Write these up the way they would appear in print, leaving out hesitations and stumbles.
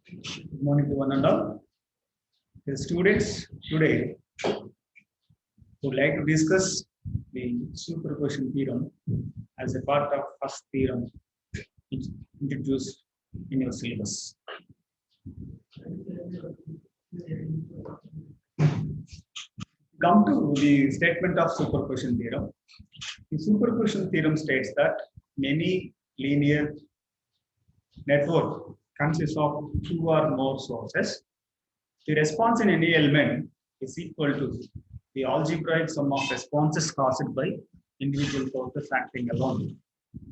Good morning to one and all. The students today would like to discuss the superposition theorem as a part of first theorem introduced in your syllabus. Come to the statement of superposition theorem. The superposition theorem states that many linear network consists of two or more sources. The response in any element is equal to the algebraic sum of responses caused by individual sources acting alone.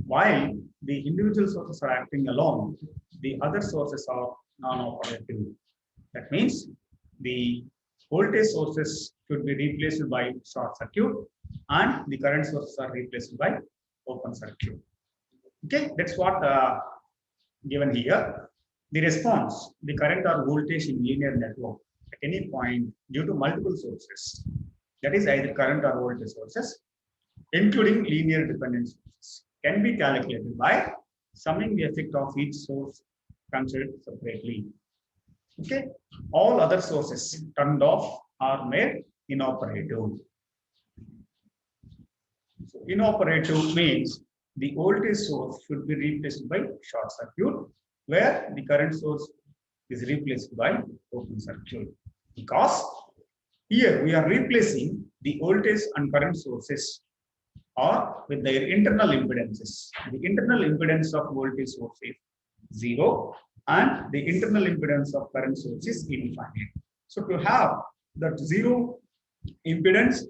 While the individual sources are acting alone, the other sources are non-operative. That means the voltage sources should be replaced by short circuit and the current sources are replaced by open circuit. Okay, that's what given here. The response, the current or voltage in linear network at any point due to multiple sources, that is either current or voltage sources, including linear dependent sources, can be calculated by summing the effect of each source considered separately. Okay, all other sources turned off are made inoperative. So inoperative means the voltage source should be replaced by short circuit, where the current source is replaced by open circuit. Because here we are replacing the voltage and current sources or with their internal impedances. The internal impedance of voltage source is 0 and the internal impedance of current source is infinite. So to have that 0 impedance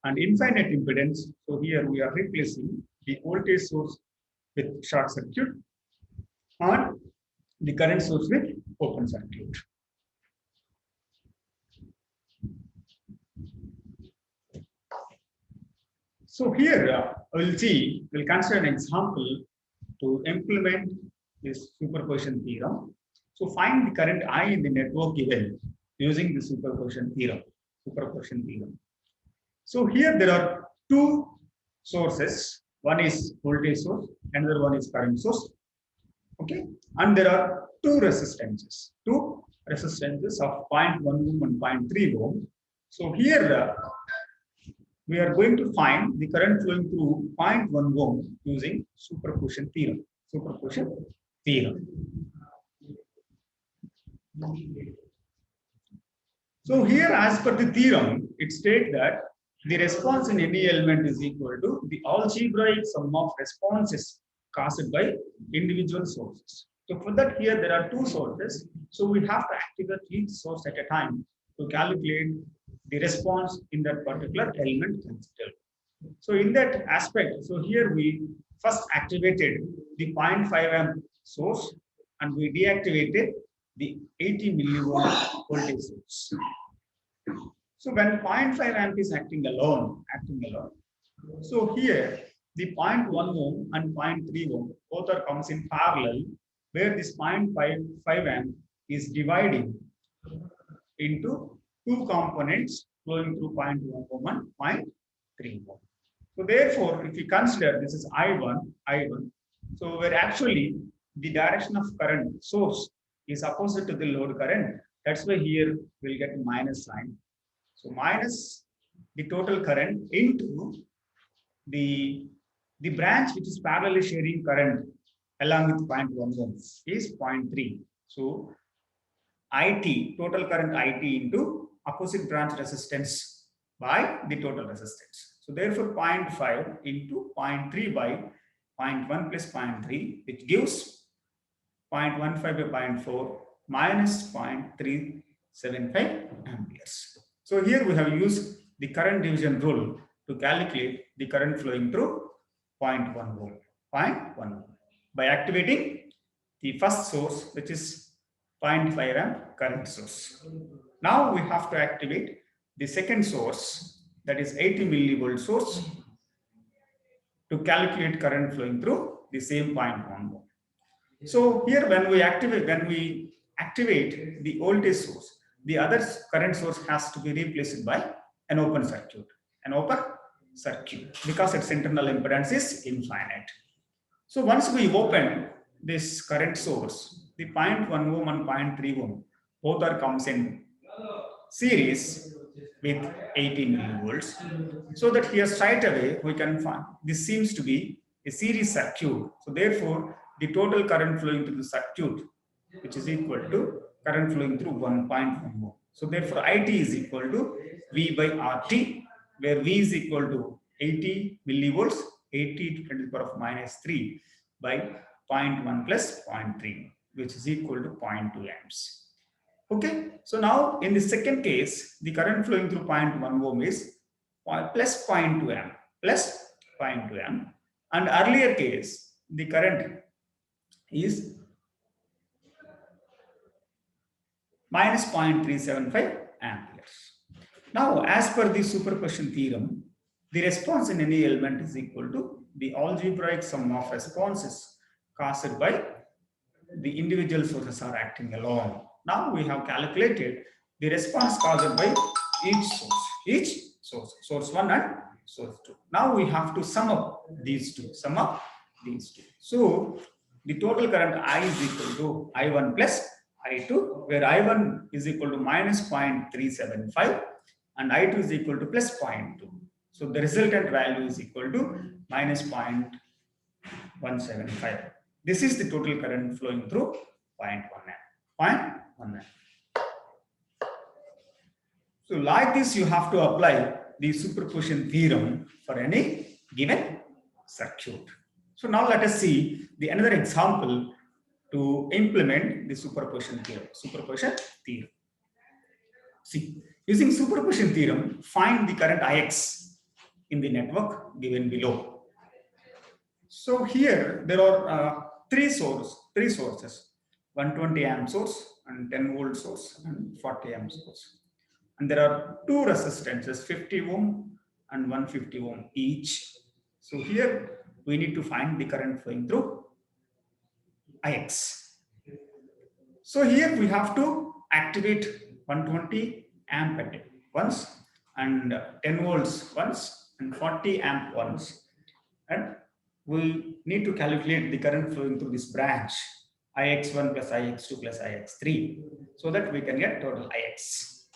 and infinite impedance, so here we are replacing the voltage source with short circuit and the current source with open circuit. So here we'll consider an example to implement this superposition theorem. So find the current I in the network given using the superposition theorem. So here there are two sources. One is voltage source, another one is current source. Okay, and there are two resistances of 0.1 ohm and 0.3 ohm. So here we are going to find the current flowing through 0.1 ohm using superposition theorem. So here, as per the theorem, it states that the response in any element is equal to the algebraic sum of responses caused by individual sources. So for that, here there are two sources. So we have to activate each source at a time to calculate the response in that particular element considered. So in that aspect, so here we first activated the 0.5 amp source and we deactivated the 80 millivolt voltage source. So when 0.5 amp is acting alone, so here the 0.1 ohm and 0.3 ohm both are comes in parallel, where this 0.5 amp is dividing into two components flowing through 0.1 ohm and 0.3 ohm. So therefore, if you consider this is I1, so where actually the direction of current source is opposite to the load current, that's why here we'll get minus sign. So minus the total current into the branch which is parallelly sharing current along with 0.1 ohm is 0.3. So IT, total current IT into opposite branch resistance by the total resistance. So therefore 0.5 into 0.3 by 0.1 plus 0.3, which gives 0.15 by 0.4 minus 0.375 amperes. So here we have used the current division rule to calculate the current flowing through 0.1 ohm. By activating the first source, which is 0.5 amp current source. Now we have to activate the second source, that is 80 millivolt source, to calculate current flowing through the same 0.1 ohm. So here when we activate the voltage source, the other current source has to be replaced by an open circuit, because its internal impedance is infinite. So once we open this current source, the 0.1 ohm and 0.3 ohm both are comes in series with 18 millivolts. So that here straight away we can find this seems to be a series circuit. So therefore the total current flowing through the circuit, which is equal to current flowing through 1.1 ohm. So therefore IT is equal to V by RT, where V is equal to 80 millivolts, 80 to 10 to the power of minus 3 by 0.1 plus 0.3, which is equal to 0.2 amps. Okay, so now in the second case, the current flowing through 0.1 ohm is plus 0.2 amp, plus 0.2 amp, and earlier case, the current is minus 0.375 amperes. Now, as per the superposition theorem, the response in any element is equal to the algebraic sum of responses caused by the individual sources are acting alone. Now we have calculated the response caused by each source 1 and source 2. Now we have to sum up these two. So the total current I is equal to I1 plus I2, where I1 is equal to minus 0.375 and I2 is equal to plus 0.2. So the resultant value is equal to minus 0.175. This is the total current flowing through 0.1 amp. 0.1 amp. So like this, you have to apply the superposition theorem for any given circuit. So now let us see the another example to implement the superposition theorem. See, using superposition theorem, find the current Ix in the network given below. So here there are three sources, 120 amp source and 10 volt source and 40 amp source. And there are two resistances, 50 ohm and 150 ohm each. So here we need to find the current flowing through Ix. So here we have to activate 120 amp once and 10 volts once and 40 amp once. And we need to calculate the current flowing through this branch, Ix1 plus Ix2 plus Ix3, so that we can get total Ix.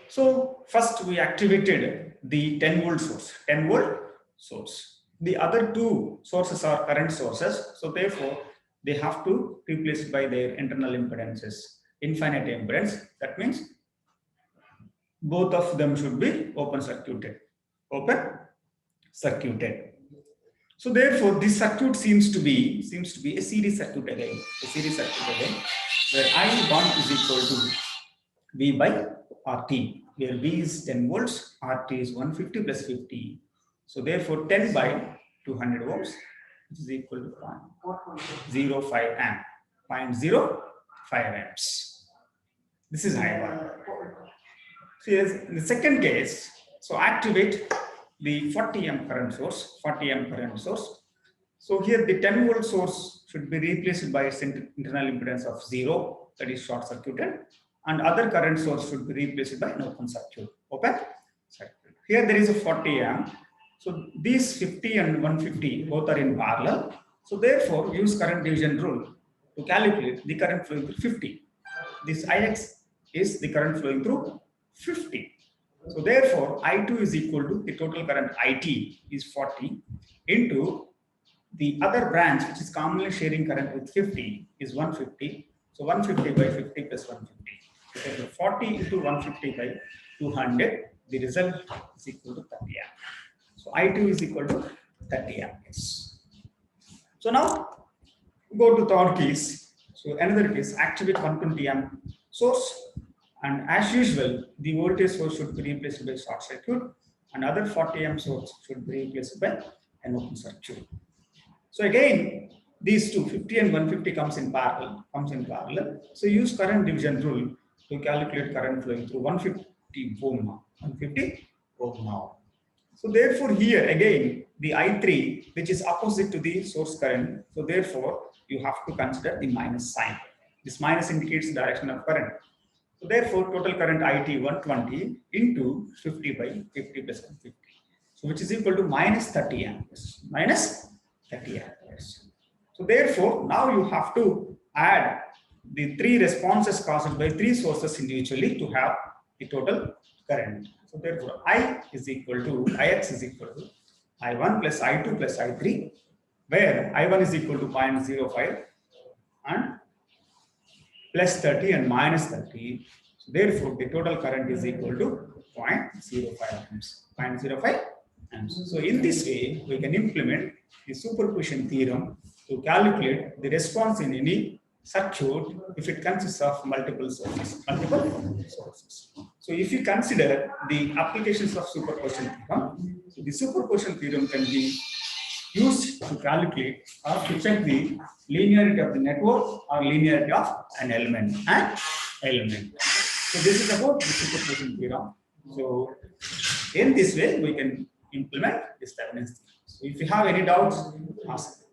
So first we activated the 10 volt source. The other two sources are current sources, so therefore they have to replace by their internal impedances, infinite impedance. That means both of them should be open circuited. So therefore this circuit seems to be a series circuit again, where I1 is equal to V by RT, where V is 10 volts, RT is 150 plus 50. So therefore 10 by 200 ohms, which is equal to 0.05 amp, 0.05 amps. This is I1. So yes, in the second case, so activate the 40 amp current source. So here the 10 volt source should be replaced by its internal impedance of 0, that is short circuited, and other current source should be replaced by an open circuit. Here there is a 40 amp. So these 50 and 150 both are in parallel. So therefore use current division rule to calculate the current flowing through 50. This Ix is the current flowing through 50. So therefore I2 is equal to the total current IT is 40 into the other branch, which is commonly sharing current with 50, is 150. So 150 by 50 plus 150. So 40 into 150 by 200, the result is equal to 30 amp. So I2 is equal to 30 amps. So now go to third case. So another case, activate 120 amp source, and as usual the voltage source should be replaced by short circuit, and other 40 amp source should be replaced by an open circuit. So again these two, 50 and 150 comes in parallel. So use current division rule to calculate current flowing through 150 ohm now. So therefore here again the I3, which is opposite to the source current, so therefore you have to consider the minus sign. This minus indicates the direction of current. So therefore total current IT 120 into 50 by 50 plus 150, so which is equal to minus 30 amps. 30 amperes. So therefore, now you have to add the three responses caused by three sources individually to have the total current. So therefore, I is equal to Ix is equal to I1 plus I2 plus I3, where I1 is equal to 0.05 and plus 30 and minus 30. So therefore, the total current is equal to 0.05 amps. 0.05 amps. So in this way, we can implement the superposition theorem to calculate the response in any circuit if it consists of multiple sources. So if you consider the applications of superposition theorem, so the superposition theorem can be used to calculate or to check the linearity of the network or linearity of an element and element. So this is about the superposition theorem. So in this way, we can implement this Thevenin's theorem. So if you have any doubts, ask.